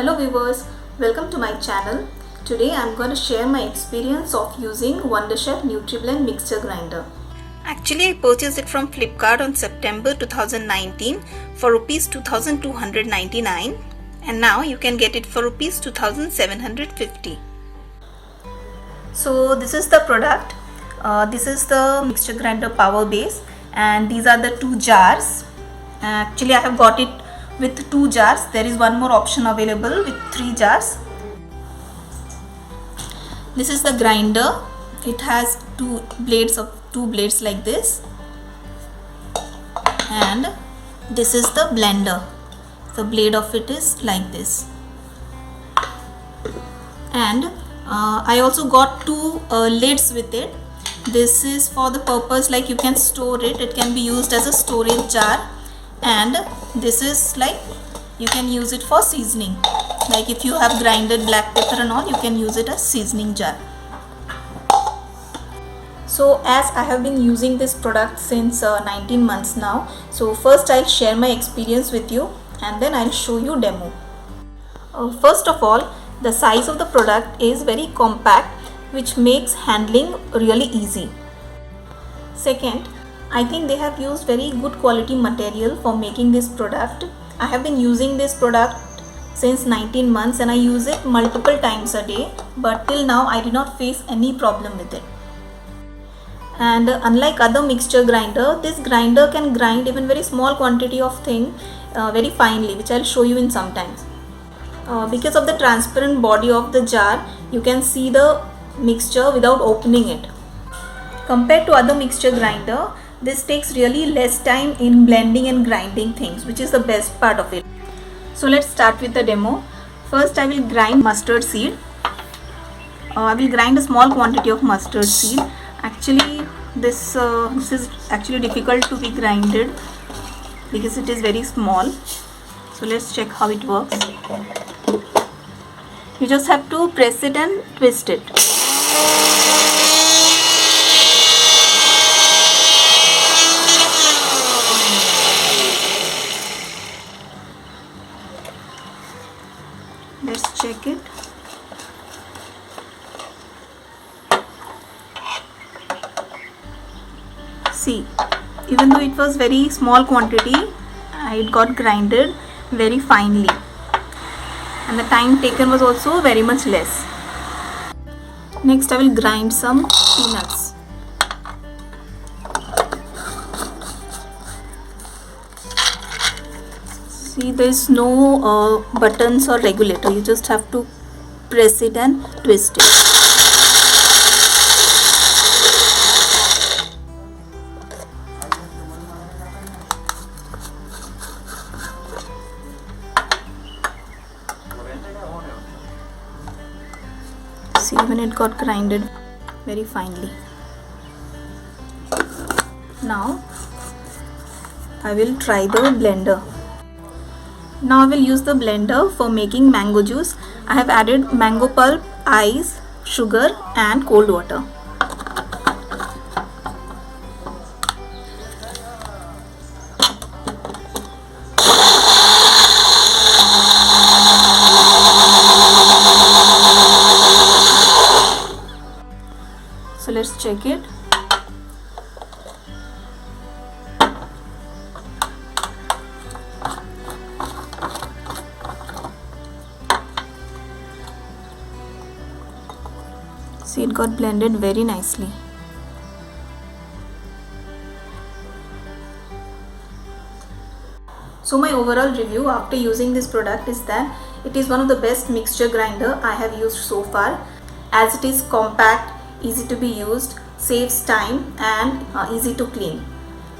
Hello viewers, welcome to my channel. Today I am going to share my experience of using Wonderchef NutriBlend mixture grinder. Actually I purchased it from Flipkart on September 2019 for Rs 2299 and now you can get it for Rs 2750. So this is the product. This is the mixture grinder power base and these are the two jars. Actually I have got it with 2 jars. There is one more option available with 3 jars. This is the grinder. It has two blades like this, and this is the blender. The blade of it is like this. And I also got 2 lids with it. This is for the purpose like you can store it. It can be used as a storage jar. And this is like you can use it for seasoning, like if you have grinded black pepper and all, you can use it as seasoning jar. So as I have been using this product since 19 months now, so first I'll share my experience with you and then I'll show you demo. First of all, the size of the product is very compact, which makes handling really easy. Second, I think they have used very good quality material for making this product. I have been using this product since 19 months and I use it multiple times a day, but till now I did not face any problem with it. And unlike other mixture grinder, this grinder can grind even very small quantity of thing very finely, which I'll show you in some times. Because of the transparent body of the jar, you can see the mixture without opening it. Compared to other mixture grinder, this takes really less time in blending and grinding things, which is the best part of it. So let's start with the demo. First I will grind mustard seed. I will grind a small quantity of mustard seed. Actually this is actually difficult to be grinded because it is very small. So let's check how it works. You just have to press it and twist it. Let's check it. See, even though it was very small quantity, it got grinded very finely. And the time taken was also very much less. Next I will grind some peanuts. See, there is no buttons or regulator. You just have to press it and twist it. See, even it got grinded very finely. Now I will try the blender. Now I will use the blender for making mango juice. I have added mango pulp, ice, sugar and cold water. So let's check it. See, it got blended very nicely. So my overall review after using this product is that it is one of the best mixture grinder I have used so far, as it is compact, easy to be used, saves time and easy to clean.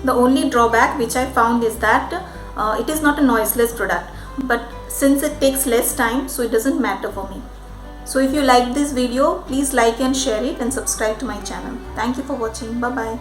The only drawback which I found is that it is not a noiseless product, but since it takes less time, so it doesn't matter for me. So if you like this video, please like and share it and subscribe to my channel. Thank you for watching. Bye bye.